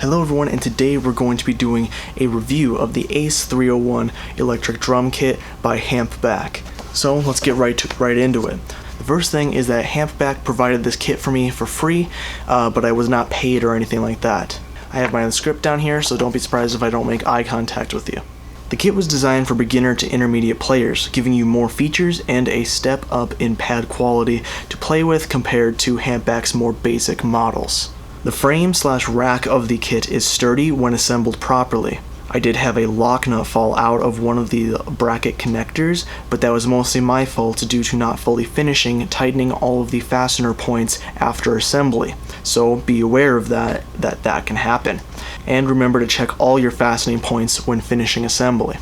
Hello everyone, and today we're going to be doing a review of the Ace 301 electric drum kit by Hampback. So let's get right into it. The first thing is that Hampback provided this kit for me for free, but I was not paid or anything like that. I have my own script down here, so don't be surprised if I don't make eye contact with you. The kit was designed for beginner to intermediate players, giving you more features and a step up in pad quality to play with compared to Hampback's more basic models. The frame/rack of the kit is sturdy when assembled properly. I did have a lock nut fall out of one of the bracket connectors, but that was mostly my fault due to not fully finishing tightening all of the fastener points after assembly. So be aware of that can happen. And remember to check all your fastening points when finishing assembly.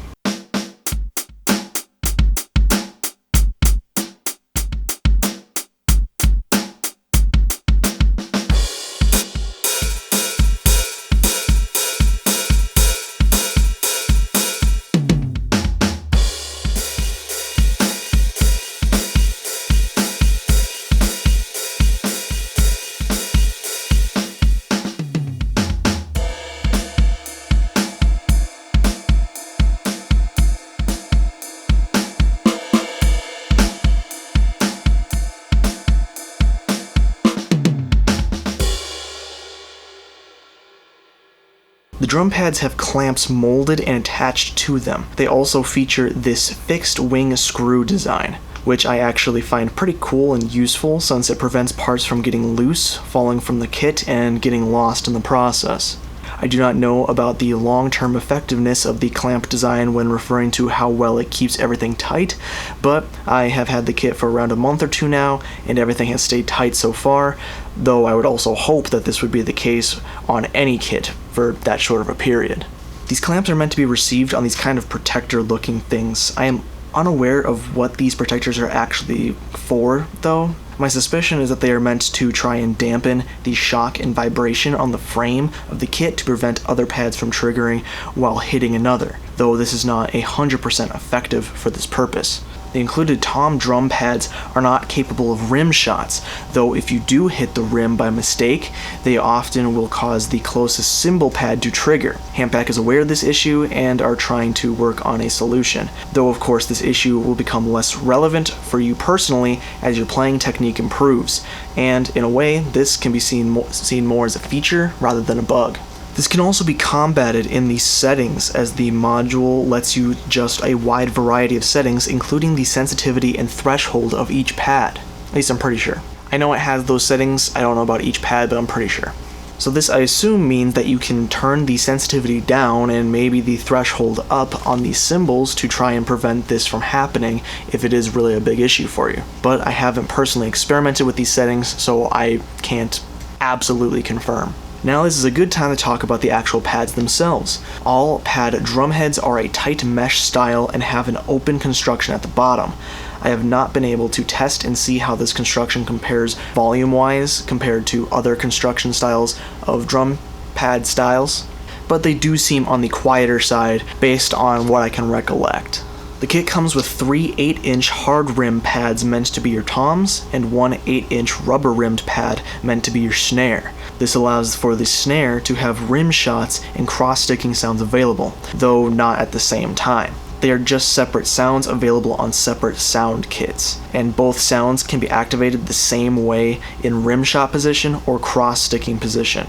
The drum pads have clamps molded and attached to them. They also feature this fixed wing screw design, which I actually find pretty cool and useful since it prevents parts from getting loose, falling from the kit, and getting lost in the process. I do not know about the long-term effectiveness of the clamp design when referring to how well it keeps everything tight, but I have had the kit for around a month or two now, and everything has stayed tight so far, though I would also hope that this would be the case on any kit for that short of a period. These clamps are meant to be received on these kind of protector-looking things. I am unaware of what these protectors are actually for, though. My suspicion is that they are meant to try and dampen the shock and vibration on the frame of the kit to prevent other pads from triggering while hitting another, though this is not 100% effective for this purpose. The included tom drum pads are not capable of rim shots, though if you do hit the rim by mistake, they often will cause the closest cymbal pad to trigger. Hampback is aware of this issue and are trying to work on a solution, though of course this issue will become less relevant for you personally as your playing technique improves, and in a way this can be seen more as a feature rather than a bug. This can also be combated in the settings, as the module lets you adjust a wide variety of settings, including the sensitivity and threshold of each pad. At least I'm pretty sure. I know it has those settings, I don't know about each pad, but I'm pretty sure. So this, I assume, means that you can turn the sensitivity down and maybe the threshold up on these cymbals to try and prevent this from happening if it is really a big issue for you. But I haven't personally experimented with these settings, so I can't absolutely confirm. Now this is a good time to talk about the actual pads themselves. All pad drum heads are a tight mesh style and have an open construction at the bottom. I have not been able to test and see how this construction compares volume-wise compared to other construction styles of drum pad styles, but they do seem on the quieter side based on what I can recollect. The kit comes with 3 8-inch hard rim pads meant to be your toms and 1 8-inch rubber rimmed pad meant to be your snare. This allows for the snare to have rim shots and cross-sticking sounds available, though not at the same time. They are just separate sounds available on separate sound kits, and both sounds can be activated the same way in rim shot position or cross-sticking position.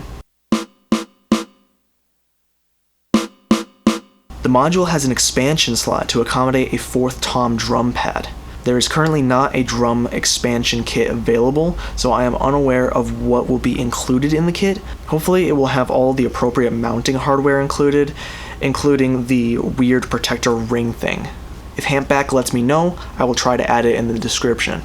The module has an expansion slot to accommodate a 4th tom drum pad. There is currently not a drum expansion kit available, so I am unaware of what will be included in the kit. Hopefully it will have all the appropriate mounting hardware included, including the weird protector ring thing. If Hampback lets me know, I will try to add it in the description.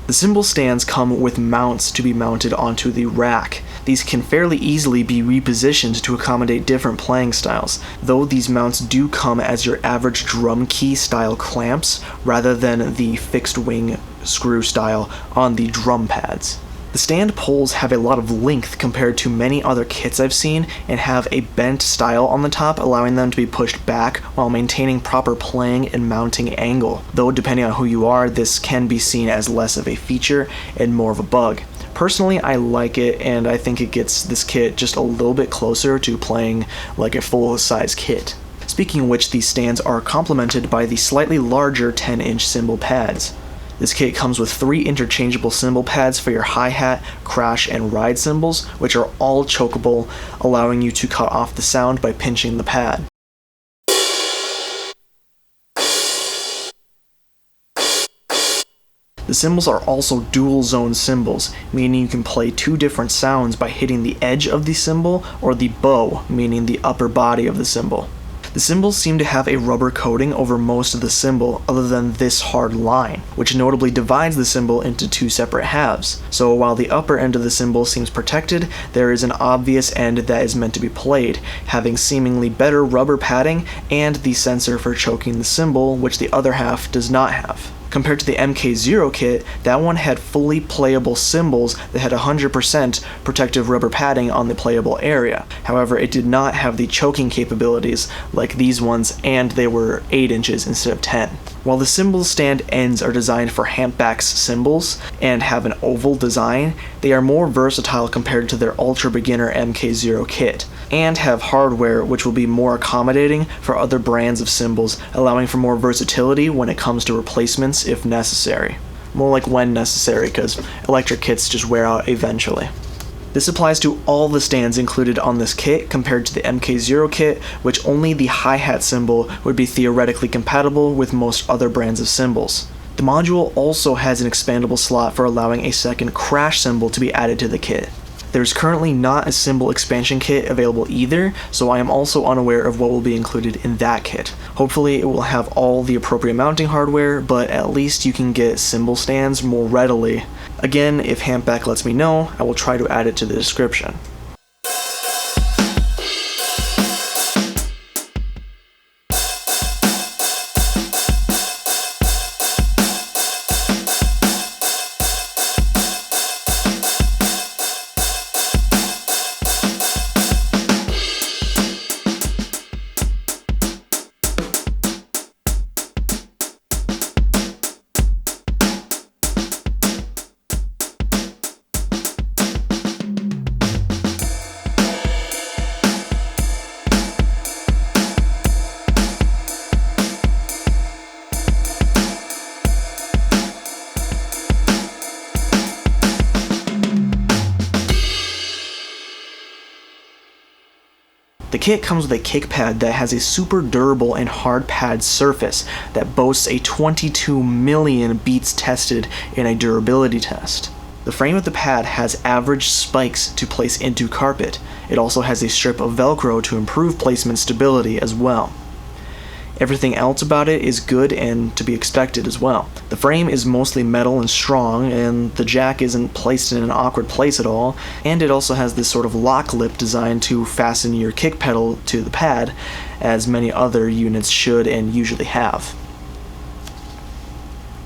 The cymbal stands come with mounts to be mounted onto the rack. These can fairly easily be repositioned to accommodate different playing styles, though these mounts do come as your average drum key style clamps rather than the fixed wing screw style on the drum pads. The stand poles have a lot of length compared to many other kits I've seen and have a bent style on the top, allowing them to be pushed back while maintaining proper playing and mounting angle. Though depending on who you are, this can be seen as less of a feature and more of a bug. Personally, I like it, and I think it gets this kit just a little bit closer to playing like a full-size kit. Speaking of which, these stands are complemented by the slightly larger 10-inch cymbal pads. This kit comes with 3 interchangeable cymbal pads for your hi-hat, crash, and ride cymbals, which are all chokeable, allowing you to cut off the sound by pinching the pad. The cymbals are also dual zone cymbals, meaning you can play 2 different sounds by hitting the edge of the cymbal or the bow, meaning the upper body of the cymbal. The cymbals seem to have a rubber coating over most of the cymbal other than this hard line, which notably divides the cymbal into 2 separate halves. So while the upper end of the cymbal seems protected, there is an obvious end that is meant to be played, having seemingly better rubber padding and the sensor for choking the cymbal, which the other half does not have. Compared to the MK0 kit, that one had fully playable cymbals that had 100% protective rubber padding on the playable area. However, it did not have the choking capabilities like these ones, and they were 8 inches instead of 10. While the cymbal stand ends are designed for Hampback's cymbals and have an oval design, they are more versatile compared to their ultra beginner MK0 kit, and have hardware which will be more accommodating for other brands of cymbals, allowing for more versatility when it comes to replacements if necessary. More like when necessary, because electric kits just wear out eventually. This applies to all the stands included on this kit compared to the MK0 kit, which only the hi-hat cymbal would be theoretically compatible with most other brands of cymbals. The module also has an expandable slot for allowing a second crash cymbal to be added to the kit. There's currently not a cymbal expansion kit available either, so I am also unaware of what will be included in that kit. Hopefully it will have all the appropriate mounting hardware, but at least you can get cymbal stands more readily. Again, if Hampback lets me know, I will try to add it to the description. The kit comes with a kick pad that has a super durable and hard pad surface that boasts a 22 million beats tested in a durability test. The frame of the pad has average spikes to place into carpet. It also has a strip of Velcro to improve placement stability as well. Everything else about it is good and to be expected as well. The frame is mostly metal and strong, and the jack isn't placed in an awkward place at all, and it also has this sort of lock lip designed to fasten your kick pedal to the pad, as many other units should and usually have.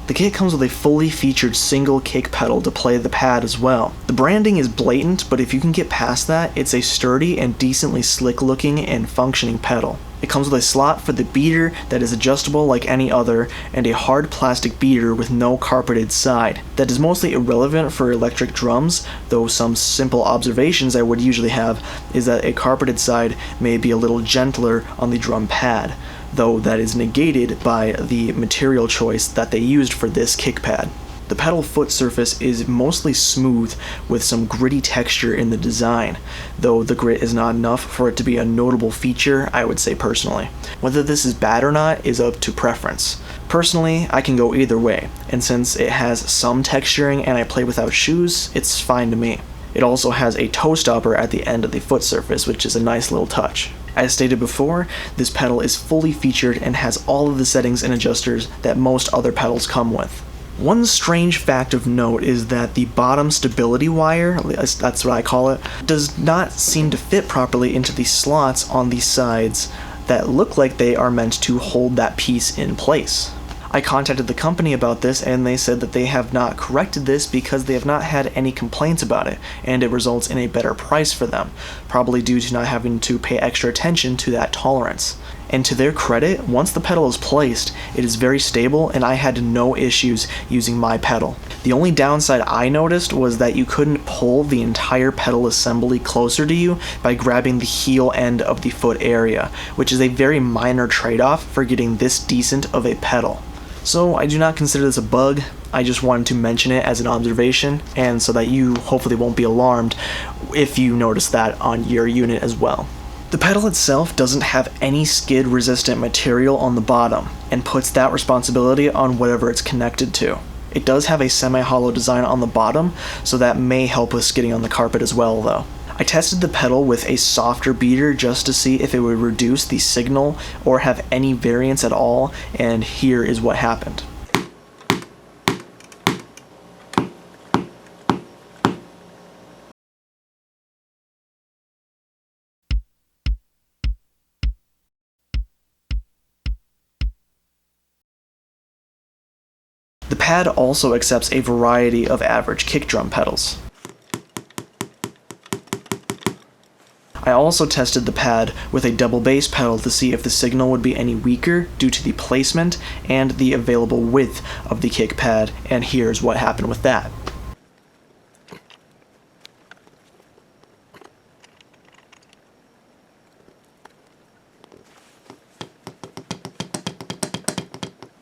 The kit comes with a fully featured single kick pedal to play the pad as well. The branding is blatant, but if you can get past that, it's a sturdy and decently slick looking and functioning pedal. It comes with a slot for the beater that is adjustable like any other, and a hard plastic beater with no carpeted side. That is mostly irrelevant for electric drums, though some simple observations I would usually have is that a carpeted side may be a little gentler on the drum pad, though that is negated by the material choice that they used for this kick pad. The pedal foot surface is mostly smooth with some gritty texture in the design, though the grit is not enough for it to be a notable feature, I would say personally. Whether this is bad or not is up to preference. Personally, I can go either way, and since it has some texturing and I play without shoes, it's fine to me. It also has a toe stopper at the end of the foot surface, which is a nice little touch. As stated before, this pedal is fully featured and has all of the settings and adjusters that most other pedals come with. One strange fact of note is that the bottom stability wire, that's what I call it, does not seem to fit properly into the slots on the sides that look like they are meant to hold that piece in place. I contacted the company about this and they said that they have not corrected this because they have not had any complaints about it, and it results in a better price for them, probably due to not having to pay extra attention to that tolerance. And to their credit, once the pedal is placed, it is very stable and I had no issues using my pedal. The only downside I noticed was that you couldn't pull the entire pedal assembly closer to you by grabbing the heel end of the foot area, which is a very minor trade-off for getting this decent of a pedal. So I do not consider this a bug, I just wanted to mention it as an observation, and so that you hopefully won't be alarmed if you notice that on your unit as well. The pedal itself doesn't have any skid-resistant material on the bottom, and puts that responsibility on whatever it's connected to. It does have a semi-hollow design on the bottom, so that may help with skidding on the carpet as well though. I tested the pedal with a softer beater just to see if it would reduce the signal or have any variance at all, and here is what happened. The pad also accepts a variety of average kick drum pedals. I also tested the pad with a double bass pedal to see if the signal would be any weaker due to the placement and the available width of the kick pad, and here's what happened with that.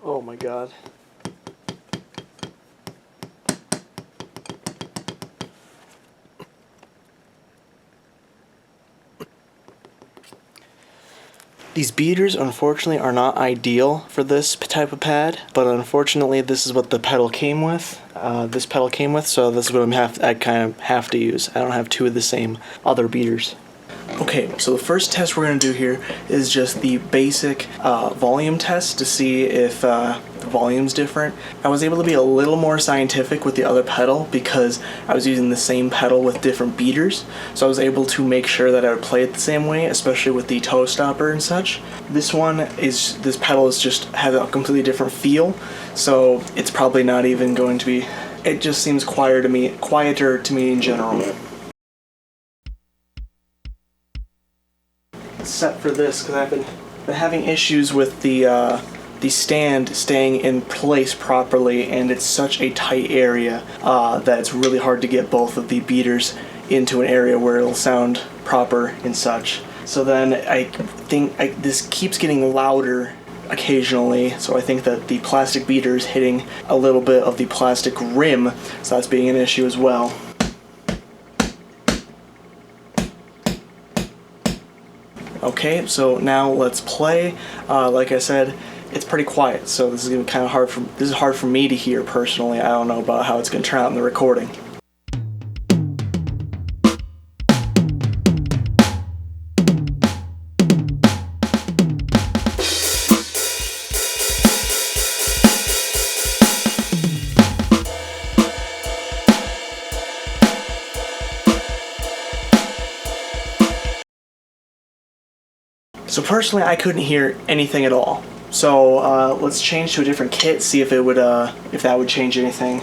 Oh my god. These beaters unfortunately are not ideal for this type of pad, but unfortunately this is what the pedal came with. So this is what I kind of have to use. I don't have two of the same other beaters. Okay, so the first test we're going to do here is just the basic volume test to see if the volume's different. I was able to be a little more scientific with the other pedal because I was using the same pedal with different beaters, so I was able to make sure that I would play it the same way, especially with the toe stopper and such. This pedal has a completely different feel, so it's probably not even going to be, it just seems quieter to me in general. Except for this, because I've been having issues with the stand staying in place properly, and it's such a tight area that it's really hard to get both of the beaters into an area where it'll sound proper and such. So then I think this keeps getting louder occasionally, so I think that the plastic beater is hitting a little bit of the plastic rim, so that's being an issue as well. Okay, so now let's play. Like I said, it's pretty quiet, so this is gonna be kind of hard for me to hear personally. I don't know about how it's gonna turn out in the recording. So personally, I couldn't hear anything at all. So let's change to a different kit, see if that would change anything.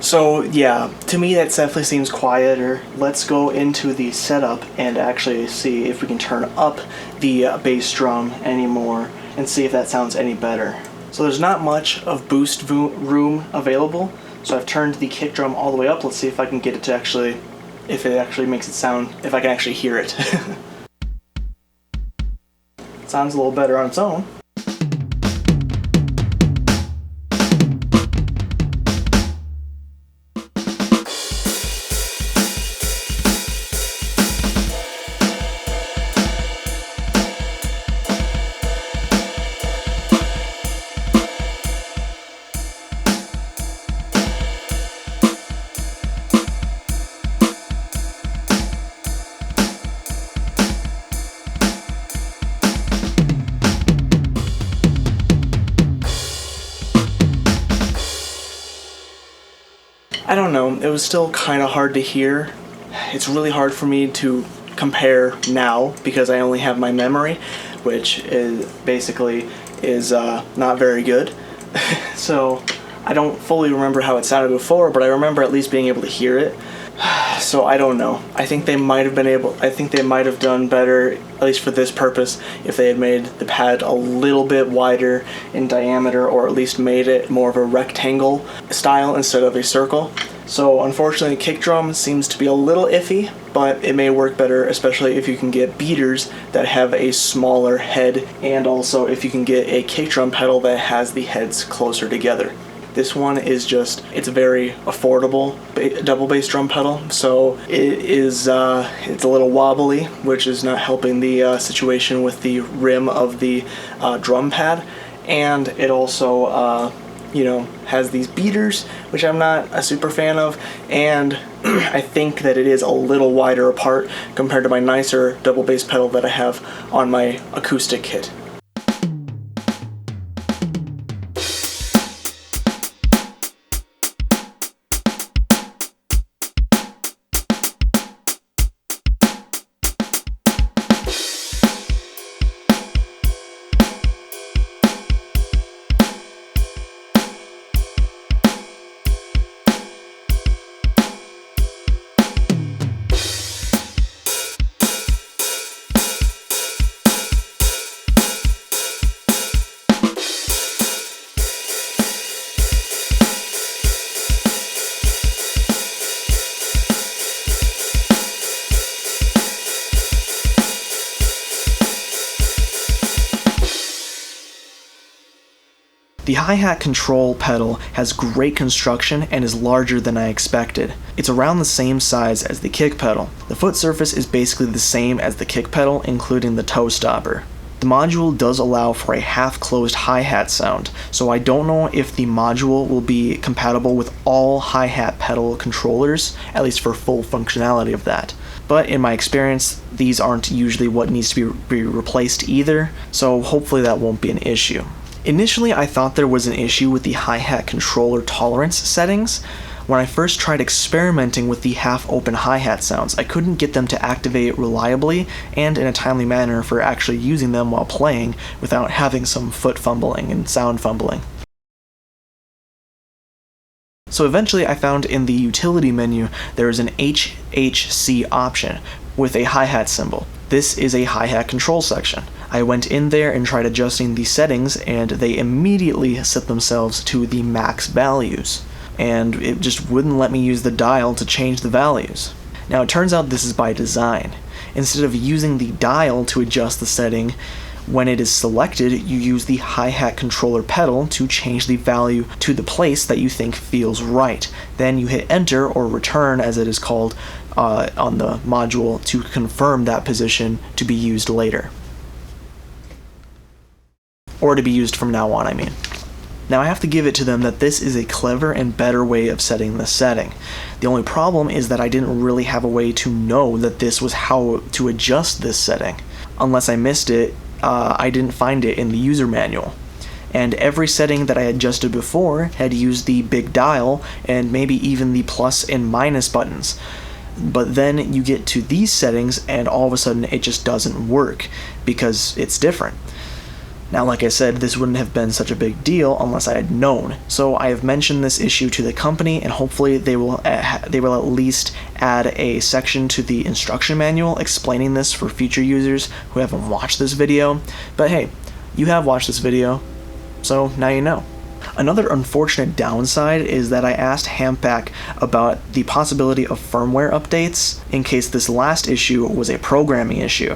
So yeah, to me that definitely seems quieter. Let's go into the setup and actually see if we can turn up the bass drum anymore and see if that sounds any better. So there's not much of boost room available, so I've turned the kick drum all the way up. Let's see if I can get it to actually, if it actually makes it sound, if I can actually hear it. Sounds a little better on its own. I don't know, it was still kind of hard to hear. It's really hard for me to compare now because I only have my memory, which is basically not very good. So I don't fully remember how it sounded before, but I remember at least being able to hear it. So I don't know. I think they might have done better, at least for this purpose, if they had made the pad a little bit wider in diameter, or at least made it more of a rectangle style instead of a circle. So unfortunately, kick drum seems to be a little iffy, but it may work better, especially if you can get beaters that have a smaller head, and also if you can get a kick drum pedal that has the heads closer together. This one is it's a very affordable double bass drum pedal, so it's a little wobbly, which is not helping the situation with the rim of the drum pad, and it also has these beaters, which I'm not a super fan of, and I think that it is a little wider apart compared to my nicer double bass pedal that I have on my acoustic kit. The hi-hat control pedal has great construction and is larger than I expected. It's around the same size as the kick pedal. The foot surface is basically the same as the kick pedal, including the toe stopper. The module does allow for a half-closed hi-hat sound, so I don't know if the module will be compatible with all hi-hat pedal controllers, at least for full functionality of that. But in my experience, these aren't usually what needs to be replaced either, so hopefully that won't be an issue. Initially, I thought there was an issue with the hi-hat controller tolerance settings. When I first tried experimenting with the half-open hi-hat sounds, I couldn't get them to activate reliably and in a timely manner for actually using them while playing without having some foot fumbling and sound fumbling. So eventually I found in the utility menu there is an HHC option with a hi-hat symbol. This is a hi-hat control section. I went in there and tried adjusting the settings, and they immediately set themselves to the max values, and it just wouldn't let me use the dial to change the values. Now it turns out this is by design. Instead of using the dial to adjust the setting, when it is selected, you use the hi-hat controller pedal to change the value to the place that you think feels right. Then you hit enter, or return as it is called on the module, to confirm that position to be used later. Or to be used from now on, I mean. Now I have to give it to them that this is a clever and better way of setting the setting. The only problem is that I didn't really have a way to know that this was how to adjust this setting. Unless I missed it, I didn't find it in the user manual. And every setting that I adjusted before had used the big dial and maybe even the plus and minus buttons. But then you get to these settings and all of a sudden it just doesn't work because it's different. Now, like I said, this wouldn't have been such a big deal unless I had known. So I have mentioned this issue to the company, and hopefully they will at least add a section to the instruction manual explaining this for future users who haven't watched this video. But hey, you have watched this video, so now you know. Another unfortunate downside is that I asked Hampback about the possibility of firmware updates in case this last issue was a programming issue,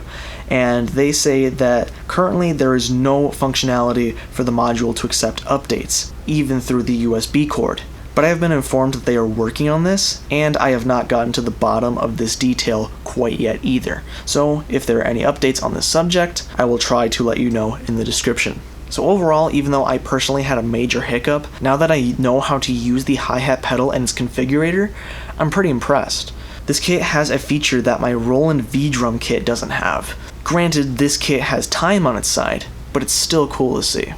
and they say that currently there is no functionality for the module to accept updates, even through the USB cord. But I have been informed that they are working on this, and I have not gotten to the bottom of this detail quite yet either. So if there are any updates on this subject, I will try to let you know in the description. So overall, even though I personally had a major hiccup, now that I know how to use the hi-hat pedal and its configurator, I'm pretty impressed. This kit has a feature that my Roland V-Drum kit doesn't have. Granted, this kit has time on its side, but it's still cool to see.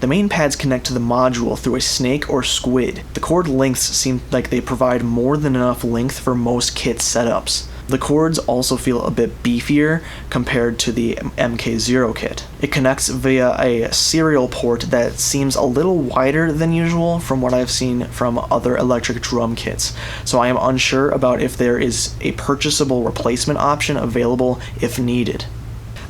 The main pads connect to the module through a snake or squid. The cord lengths seem like they provide more than enough length for most kit setups. The cords also feel a bit beefier compared to the MK0 kit. It connects via a serial port that seems a little wider than usual from what I've seen from other electric drum kits, so I am unsure about if there is a purchasable replacement option available if needed.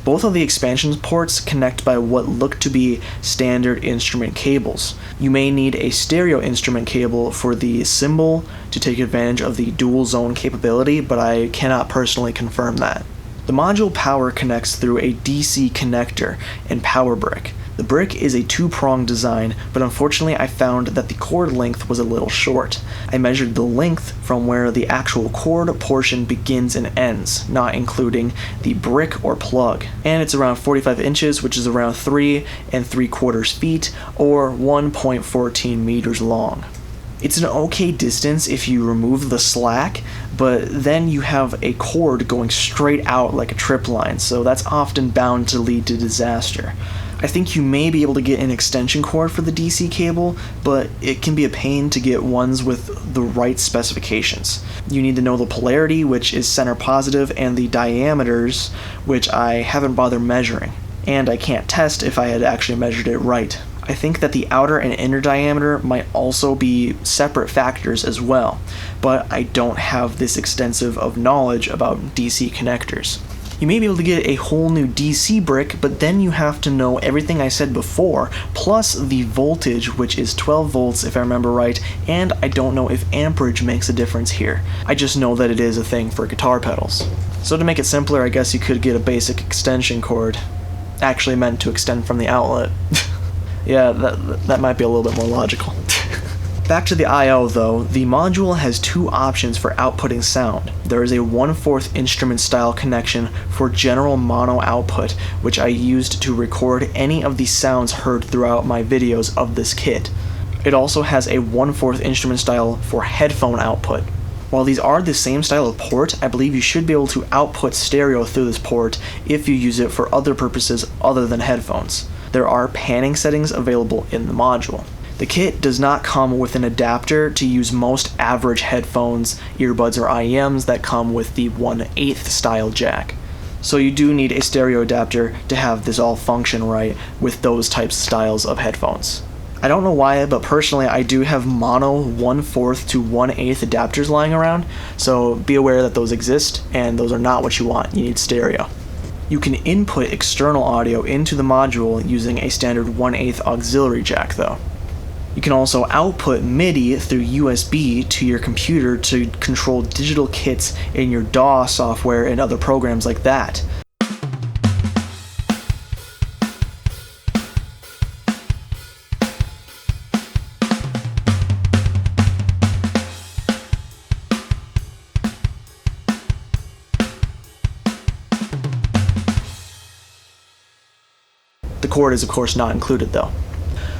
Both of the expansion ports connect by what look to be standard instrument cables. You may need a stereo instrument cable for the Cymbal to take advantage of the dual zone capability, but I cannot personally confirm that. The module power connects through a DC connector and power brick. The brick is a two-pronged design, but unfortunately I found that the cord length was a little short. I measured the length from where the actual cord portion begins and ends, not including the brick or plug, and it's around 45 inches, which is around 3 3/4 feet, or 1.14 meters long. It's an okay distance if you remove the slack, but then you have a cord going straight out like a trip line, so that's often bound to lead to disaster. I think you may be able to get an extension cord for the DC cable, but it can be a pain to get ones with the right specifications. You need to know the polarity, which is center positive, and the diameters, which I haven't bothered measuring. And I can't test if I had actually measured it right. I think that the outer and inner diameter might also be separate factors as well, but I don't have this extensive of knowledge about DC connectors. You may be able to get a whole new DC brick, but then you have to know everything I said before, plus the voltage, which is 12 volts if I remember right, and I don't know if amperage makes a difference here. I just know that it is a thing for guitar pedals. So to make it simpler, I guess you could get a basic extension cord. Actually meant to extend from the outlet. Yeah, that might be a little bit more logical. Back to the I/O though, the module has two options for outputting sound. There is a 1/4 instrument style connection for general mono output, which I used to record any of the sounds heard throughout my videos of this kit. It also has a 1/4 instrument style for headphone output. While these are the same style of port, I believe you should be able to output stereo through this port if you use it for other purposes other than headphones. There are panning settings available in the module. The kit does not come with an adapter to use most average headphones, earbuds, or IEMs that come with the 1/8 style jack. So you do need a stereo adapter to have this all function right with those types of styles of headphones. I don't know why, but personally I do have mono 1/4 to 1/8 adapters lying around, so be aware that those exist, and those are not what you want. You need stereo. You can input external audio into the module using a standard 1/8 auxiliary jack though. You can also output MIDI through USB to your computer to control digital kits in your DAW software and other programs like that. The cord is of course not included though.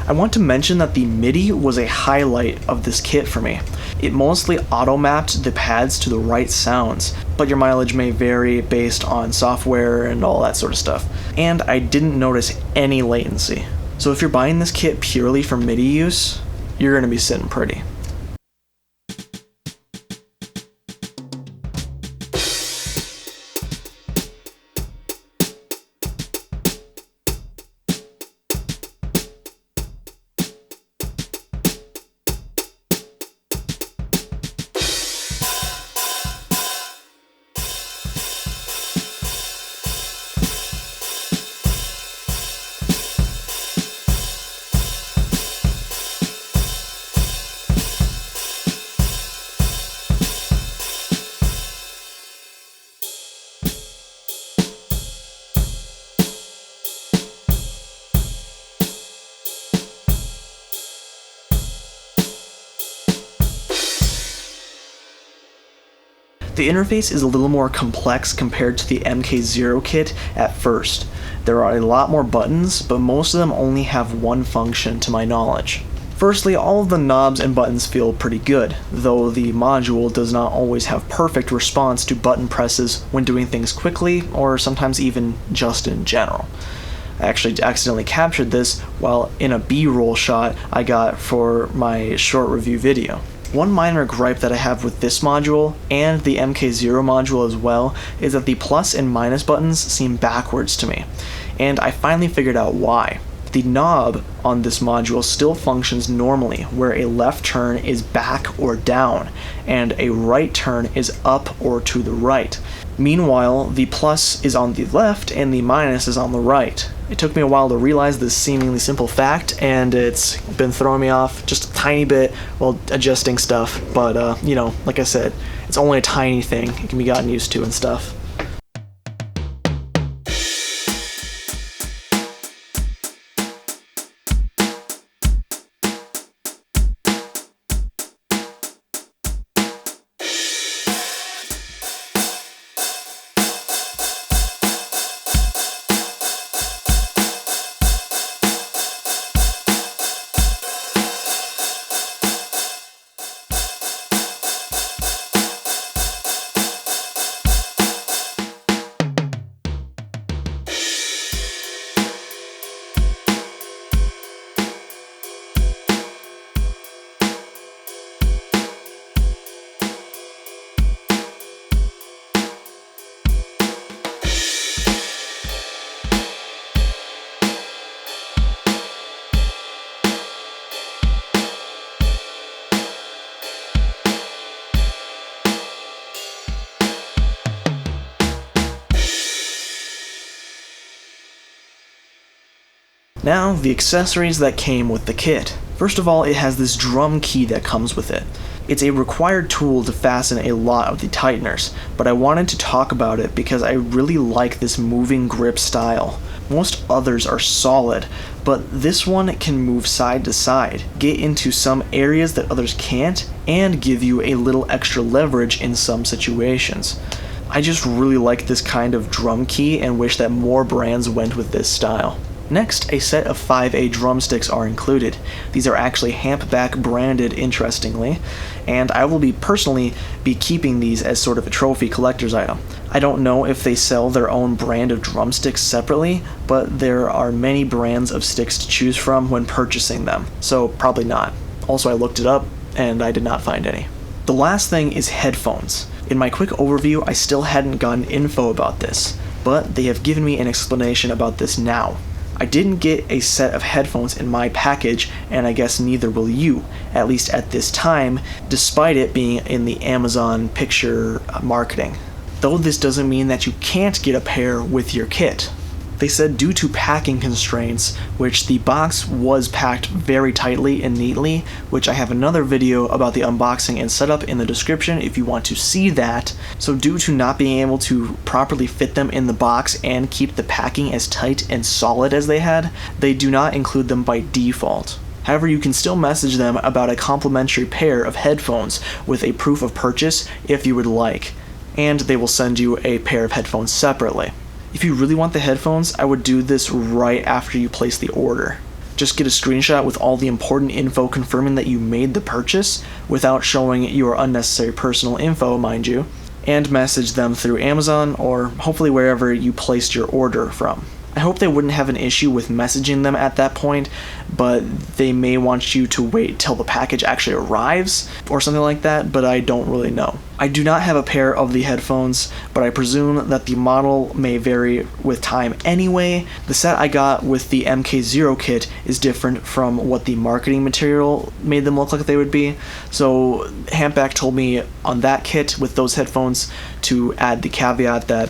I want to mention that the MIDI was a highlight of this kit for me. It mostly auto-mapped the pads to the right sounds, but your mileage may vary based on software and all that sort of stuff. And I didn't notice any latency. So if you're buying this kit purely for MIDI use, you're going to be sitting pretty. The interface is a little more complex compared to the MK0 kit at first. There are a lot more buttons, but most of them only have one function to my knowledge. Firstly, all of the knobs and buttons feel pretty good, though the module does not always have perfect response to button presses when doing things quickly, or sometimes even just in general. I actually accidentally captured this while in a B-roll shot I got for my short review video. One minor gripe that I have with this module, and the MK0 module as well, is that the plus and minus buttons seem backwards to me, and I finally figured out why. The knob on this module still functions normally, where a left turn is back or down, and a right turn is up or to the right. Meanwhile, the plus is on the left and the minus is on the right. It took me a while to realize this seemingly simple fact, and it's been throwing me off just a tiny bit while adjusting stuff, but you know, like I said, it's only a tiny thing. It can be gotten used to and stuff. Now, the accessories that came with the kit. First of all, it has this drum key that comes with it. It's a required tool to fasten a lot of the tighteners, but I wanted to talk about it because I really like this moving grip style. Most others are solid, but this one can move side to side, get into some areas that others can't, and give you a little extra leverage in some situations. I just really like this kind of drum key and wish that more brands went with this style. Next, a set of 5A drumsticks are included. These are actually Hampback branded, interestingly, and I will personally be keeping these as sort of a trophy collector's item. I don't know if they sell their own brand of drumsticks separately, but there are many brands of sticks to choose from when purchasing them, so probably not. Also, I looked it up, and I did not find any. The last thing is headphones. In my quick overview, I still hadn't gotten info about this, but they have given me an explanation about this now. I didn't get a set of headphones in my package, and I guess neither will you, at least at this time, despite it being in the Amazon picture marketing. Though this doesn't mean that you can't get a pair with your kit. They said due to packing constraints, which the box was packed very tightly and neatly, which I have another video about the unboxing and setup in the description if you want to see that. So due to not being able to properly fit them in the box and keep the packing as tight and solid as they had, they do not include them by default. However, you can still message them about a complimentary pair of headphones with a proof of purchase if you would like, and they will send you a pair of headphones separately. If you really want the headphones, I would do this right after you place the order. Just get a screenshot with all the important info confirming that you made the purchase, without showing your unnecessary personal info, mind you, and message them through Amazon or hopefully wherever you placed your order from. I hope they wouldn't have an issue with messaging them at that point, but they may want you to wait till the package actually arrives or something like that, but I don't really know. I do not have a pair of the headphones, but I presume that the model may vary with time anyway. The set I got with the MK0 kit is different from what the marketing material made them look like they would be, so Hampback told me on that kit with those headphones to add the caveat that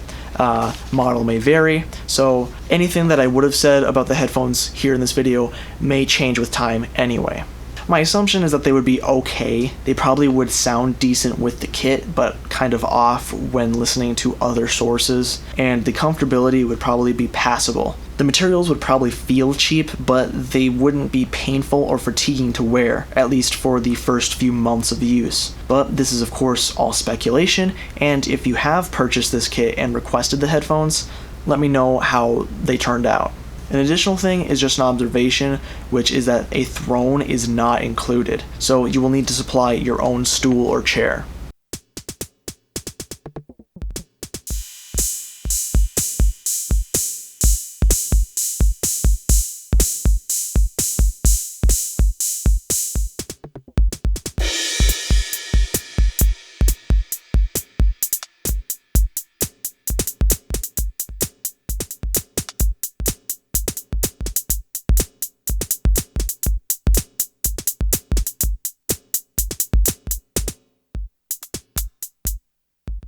model may vary, so anything that I would have said about the headphones here in this video may change with time anyway. My assumption is that they would be okay. They probably would sound decent with the kit, but kind of off when listening to other sources, and the comfortability would probably be passable. The materials would probably feel cheap, but they wouldn't be painful or fatiguing to wear, at least for the first few months of use. But this is of course all speculation, and if you have purchased this kit and requested the headphones, let me know how they turned out. An additional thing is just an observation, which is that a throne is not included, so you will need to supply your own stool or chair.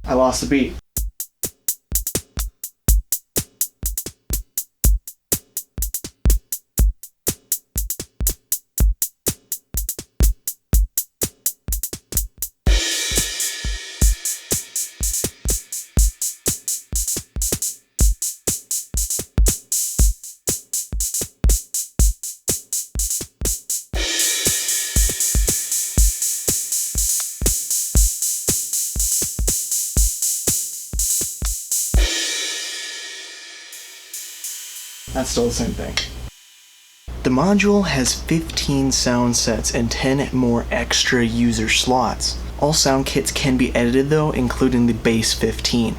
I lost the beat. That's still the same thing. The module has 15 sound sets and 10 more extra user slots. All sound kits can be edited though, including the base 15.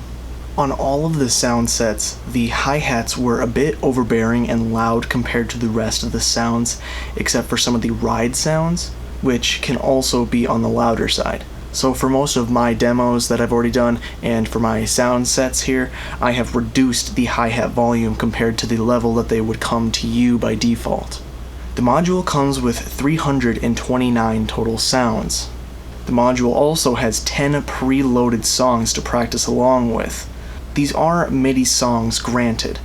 On all of the sound sets, the hi-hats were a bit overbearing and loud compared to the rest of the sounds, except for some of the ride sounds, which can also be on the louder side. So for most of my demos that I've already done, and for my sound sets here, I have reduced the hi-hat volume compared to the level that they would come to you by default. The module comes with 329 total sounds. The module also has 10 preloaded songs to practice along with. These are MIDI songs, granted,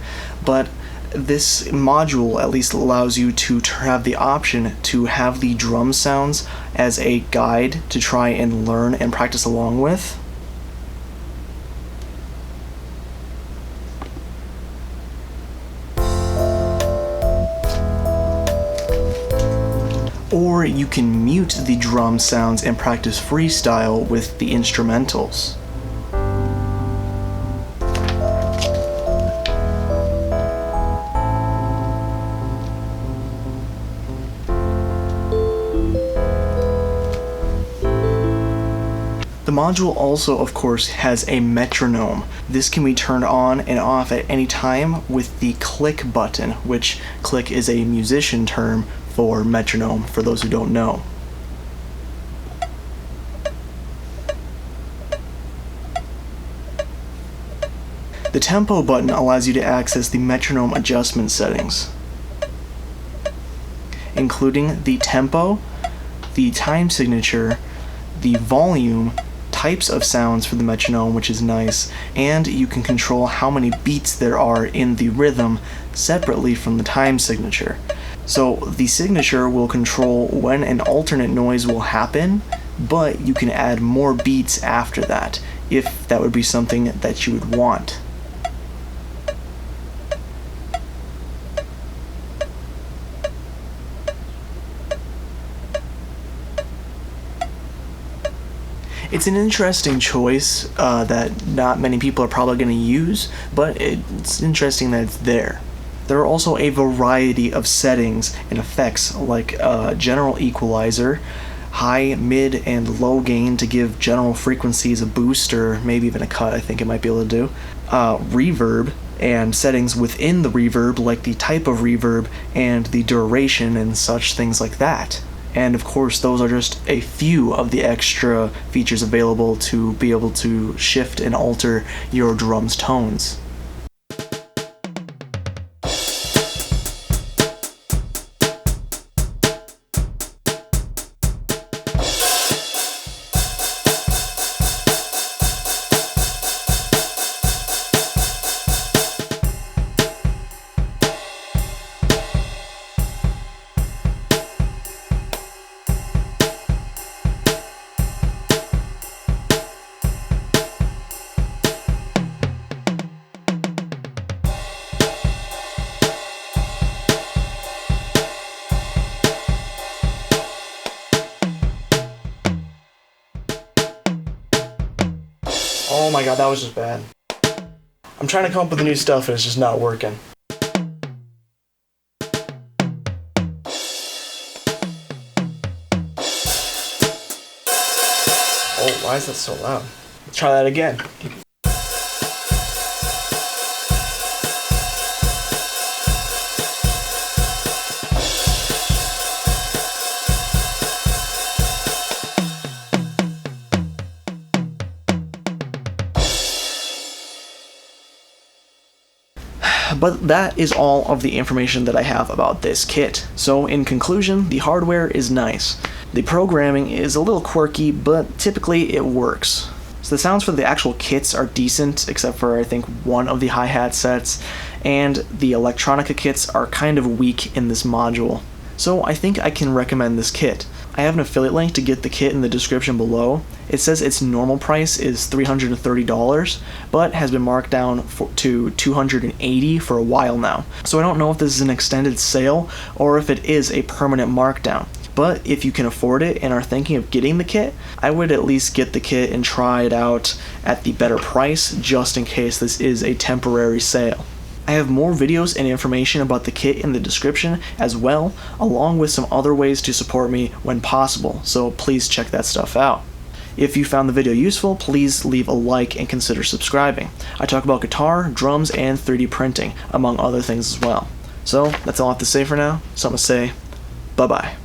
but this module at least allows you to have the option to have the drum sounds as a guide to try and learn and practice along with. Or you can mute the drum sounds and practice freestyle with the instrumentals. The module also, of course, has a metronome. This can be turned on and off at any time with the click button, which click is a musician term for metronome, for those who don't know. The tempo button allows you to access the metronome adjustment settings, including the tempo, the time signature, the volume, types of sounds for the metronome, which is nice, and you can control how many beats there are in the rhythm separately from the time signature. So the signature will control when an alternate noise will happen, but you can add more beats after that, if that would be something that you would want. It's an interesting choice that not many people are probably going to use, but it's interesting that it's there. There are also a variety of settings and effects like general equalizer, high, mid, and low gain to give general frequencies a boost or maybe even a cut, I think it might be able to do, reverb, and settings within the reverb like the type of reverb and the duration and such things like that. And of course, those are just a few of the extra features available to be able to shift and alter your drum's tones. Oh my god, that was just bad. I'm trying to come up with new stuff and it's just not working. Oh, why is that so loud? Let's try that again. But that is all of the information that I have about this kit. So in conclusion, the hardware is nice. The programming is a little quirky, but typically it works. So the sounds for the actual kits are decent, except for I think one of the hi-hat sets, and the electronica kits are kind of weak in this module. So I think I can recommend this kit. I have an affiliate link to get the kit in the description below. It says its normal price is $330, but has been marked down to $280 for a while now. So I don't know if this is an extended sale or if it is a permanent markdown. But if you can afford it and are thinking of getting the kit, I would at least get the kit and try it out at the better price, just in case this is a temporary sale. I have more videos and information about the kit in the description as well, along with some other ways to support me when possible, so please check that stuff out. If you found the video useful, please leave a like and consider subscribing. I talk about guitar, drums, and 3D printing, among other things as well. So that's all I have to say for now, so I'm going to say bye-bye.